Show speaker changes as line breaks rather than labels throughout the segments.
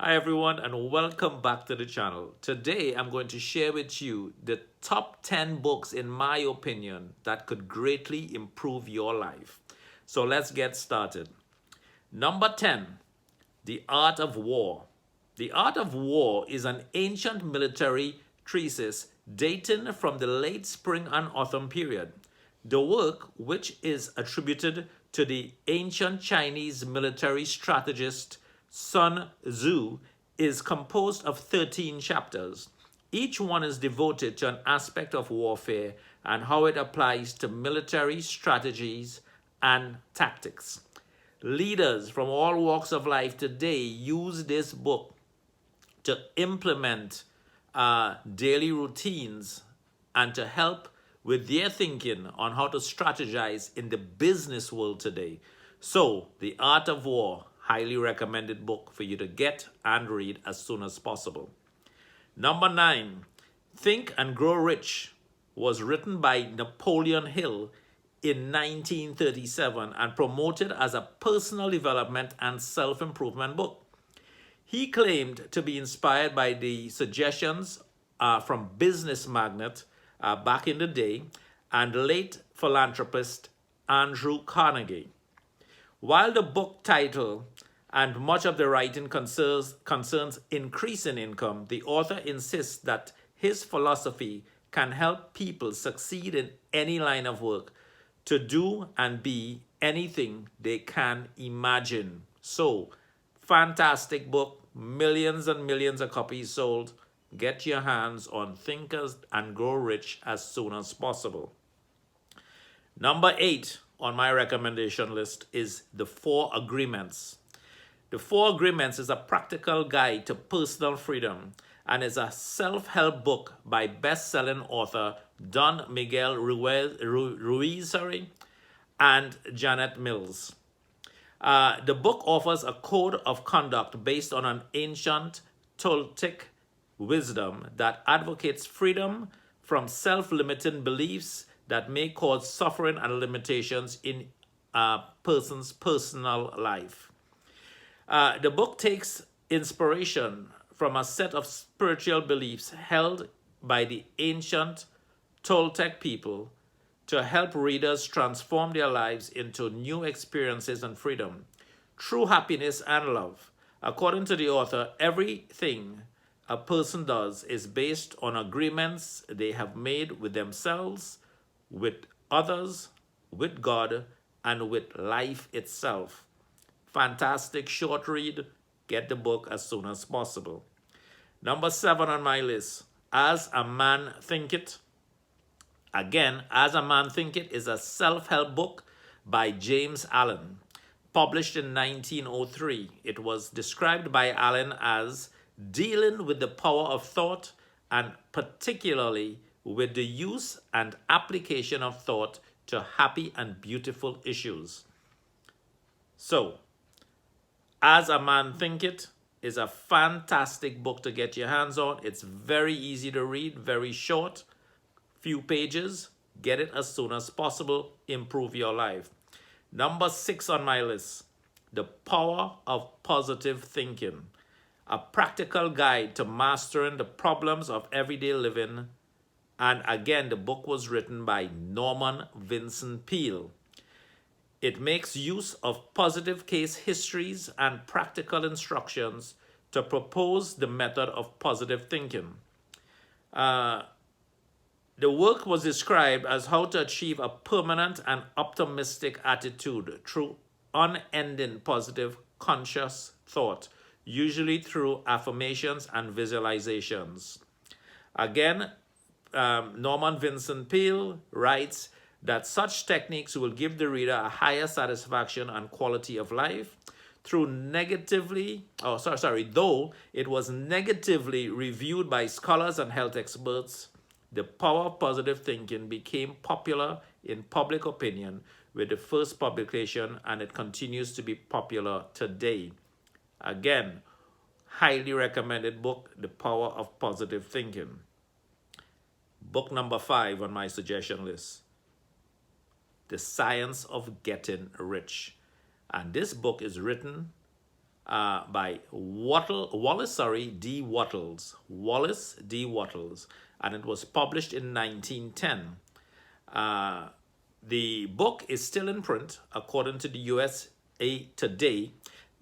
Hi everyone and welcome back to the channel. Today I'm going to share with you the top 10 books in my opinion that could greatly improve your life. So let's get started. Number 10, The Art of War. The Art of War is an ancient military treatise dating from the late spring and autumn period. The work, which is attributed to the ancient Chinese military strategist Sun Tzu, is composed of 13 chapters. Each one is devoted to an aspect of warfare and how it applies to military strategies and tactics. Leaders from all walks of life today use this book to implement daily routines and to help with their thinking on how to strategize in the business world today. So, The Art of War, highly recommended book for you to get and read as soon as possible. Number 9, Think and Grow Rich was written by Napoleon Hill in 1937 and promoted as a personal development and self-improvement book. He claimed to be inspired by the suggestions from business magnate back in the day and late philanthropist Andrew Carnegie. While the book title and much of the writing concerns increasing income, the author insists that his philosophy can help people succeed in any line of work, to do and be anything they can imagine. So, fantastic book, millions and millions of copies sold. Get your hands on Thinkers and Grow Rich as soon as possible. Number 8 on my recommendation list is The Four Agreements. The Four Agreements is a practical guide to personal freedom and is a self-help book by best-selling author Don Miguel Ruiz and Janet Mills. The book offers a code of conduct based on an ancient Toltec wisdom that advocates freedom from self-limiting beliefs that may cause suffering and limitations in a person's personal life. The book takes inspiration from a set of spiritual beliefs held by the ancient Toltec people to help readers transform their lives into new experiences and freedom, true happiness and love. According to the author, everything a person does is based on agreements they have made with themselves, with others, with God, and with life itself. Fantastic short read. Get the book as soon as possible. Number 7 on my list, As a Man Thinketh. Again, As a Man Thinketh is a self-help book by James Allen. Published in 1903, it was described by Allen as dealing with the power of thought and particularly with the use and application of thought to happy and beautiful issues. So, As a Man Thinketh is a fantastic book to get your hands on. It's very easy to read, very short, few pages. Get it as soon as possible. Improve your life. Number 6 on my list, The Power of Positive Thinking. A practical guide to mastering the problems of everyday living. And again, the book was written by Norman Vincent Peale. It makes use of positive case histories and practical instructions to propose the method of positive thinking. The work was described as how to achieve a permanent and optimistic attitude through unending positive conscious thought, usually through affirmations and visualizations. Again, Norman Vincent Peale writes that such techniques will give the reader a higher satisfaction and quality of life though it was negatively reviewed by scholars and health experts. The power of positive thinking became popular in public opinion with the first publication, and it continues to be popular today. Again, highly recommended book, The Power of Positive Thinking. Book number 5 on my suggestion list, The Science of Getting Rich. And this book is written by Wallace D. Wattles, and it was published in 1910. Uh, the book is still in print, according to the USA Today.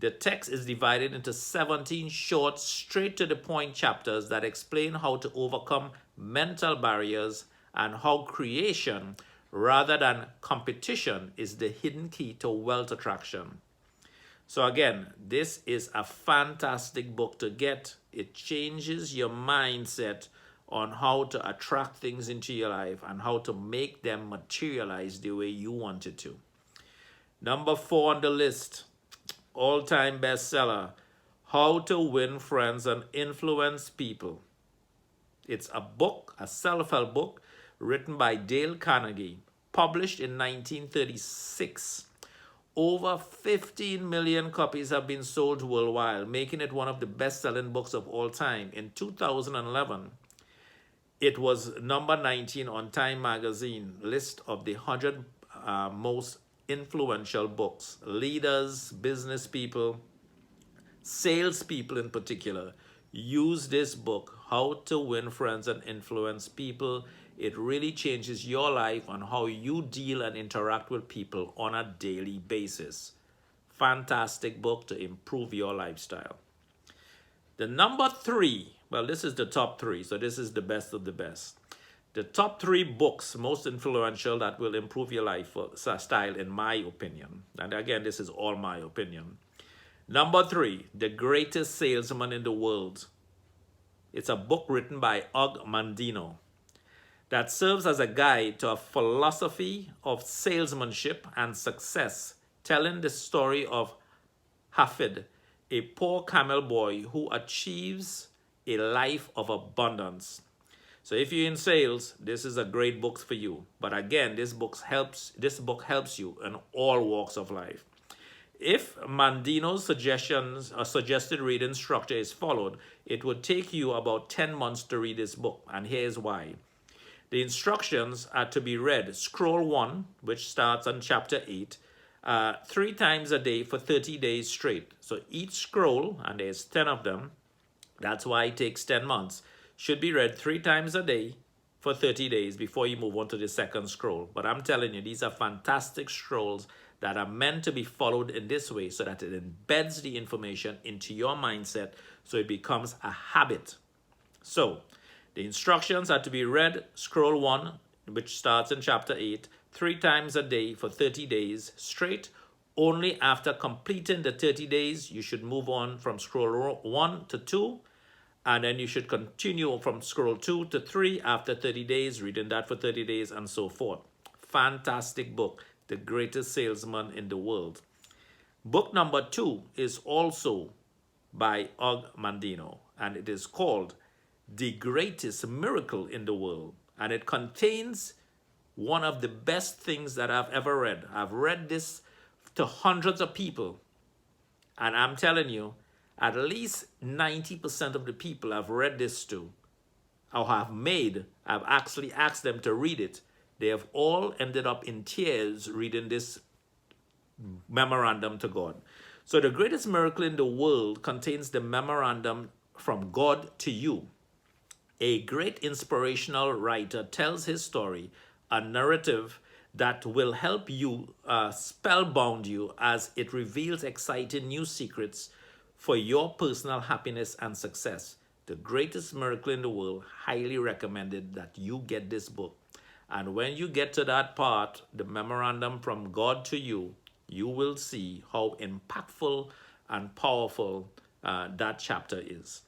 The text is divided into 17 short, straight to the point chapters that explain how to overcome mental barriers and how creation, rather than competition, is the hidden key to wealth attraction. So again, this is a fantastic book to get. It changes your mindset on how to attract things into your life and how to make them materialize the way you want it to. Number 4 on the list, all-time bestseller, How to Win Friends and Influence People. It's a book, a self-help book, written by Dale Carnegie, published in 1936. Over 15 million copies have been sold worldwide, making it one of the best-selling books of all time. In 2011, it was number 19 on Time magazine list of the 100 most influential books. Leaders, business people, salespeople in particular, use this book, How to Win Friends and Influence People. It really changes your life on how you deal and interact with people on a daily basis. Fantastic book to improve your lifestyle. The number 3, well, this is the top 3, so this is the best of the best. The top 3 books most influential that will improve your lifestyle, in my opinion. And again, this is all my opinion. Number 3, The Greatest Salesman in the World. It's a book written by Og Mandino that serves as a guide to a philosophy of salesmanship and success, telling the story of Hafid, a poor camel boy who achieves a life of abundance. So if you're in sales, this is a great book for you. But again, this book helps you in all walks of life. If Mandino's suggested reading structure is followed, it would take you about 10 months to read this book, and here's why. The instructions are to be read scroll 1, which starts on chapter 8, 3 times a day for 30 days straight. So each scroll, and there's 10 of them, that's why it takes 10 months, should be read 3 times a day for 30 days before you move on to the second scroll. But I'm telling you, these are fantastic scrolls that are meant to be followed in this way so that it embeds the information into your mindset so it becomes a habit. So the instructions are to be read scroll 1, which starts in chapter 8, 3 times a day for 30 days straight. Only after completing the 30 days, you should move on from scroll 1 to 2, and then you should continue from scroll 2 to 3 after 30 days, reading that for 30 days, and so forth. Fantastic book, The Greatest Salesman in the World. Book number 2 is also by Og Mandino, and it is called The Greatest Miracle in the World. And it contains one of the best things that I've ever read. I've read this to hundreds of people, and I'm telling you, at least 90% of the people I've read this to, or I've actually asked them to read it. They have all ended up in tears reading this memorandum to God. So The Greatest Miracle in the World contains the memorandum from God to you. A great inspirational writer tells his story, a narrative that will help you, spellbound you, as it reveals exciting new secrets for your personal happiness and success. The Greatest Miracle in the World, highly recommended that you get this book. And when you get to that part, the memorandum from God to you, you will see how impactful and powerful that chapter is.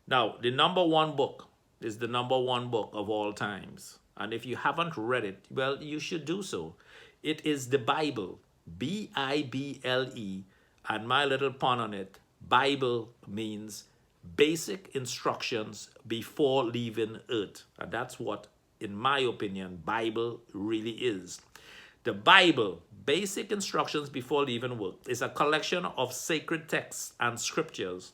Now, the number 1 book is the number 1 book of all times. And if you haven't read it, well, you should do so. It is the Bible, Bible, and my little pun on it, Bible means basic instructions before leaving earth. And that's what, in my opinion, Bible really is. The Bible, Basic Instructions Before Leaving Work, is a collection of sacred texts and scriptures.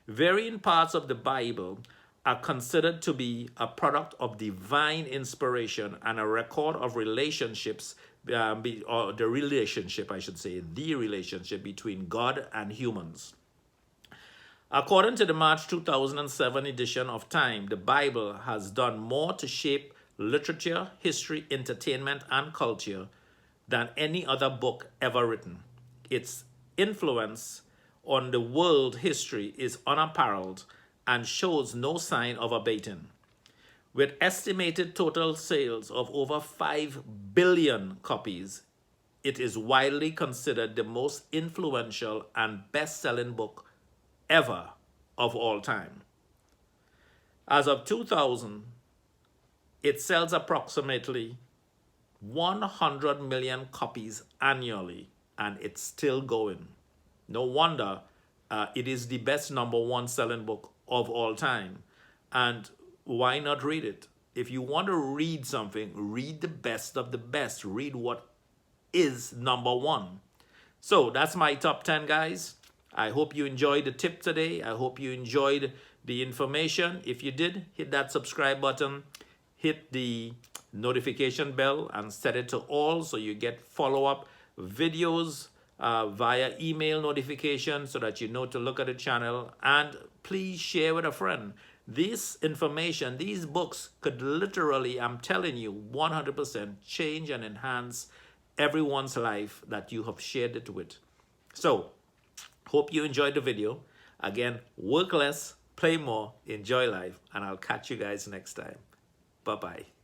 Varying parts of the Bible are considered to be a product of divine inspiration and a record of relationships, or the relationship between God and humans. According to the March 2007 edition of Time, the Bible has done more to shape literature, history, entertainment, and culture than any other book ever written. Its influence on the world history is unapparalled and shows no sign of abating. With estimated total sales of over 5 billion copies, it is widely considered the most influential and best-selling book ever of all time. As of 2000, it sells approximately 100 million copies annually, and it's still going. No wonder it is the best #1 selling book of all time. And why not read it? If you want to read something, read the best of the best. Read what is #1. So that's my top 10, guys. I hope you enjoyed the tip today. I hope you enjoyed the information. If you did, hit that subscribe button, hit the notification bell, and set it to all so you get follow-up videos via email notification so that you know to look at the channel. And please share with a friend. This information, these books could literally, I'm telling you, 100% change and enhance everyone's life that you have shared it with. So, hope you enjoyed the video. Again, work less, play more, enjoy life, and I'll catch you guys next time. Bye-bye.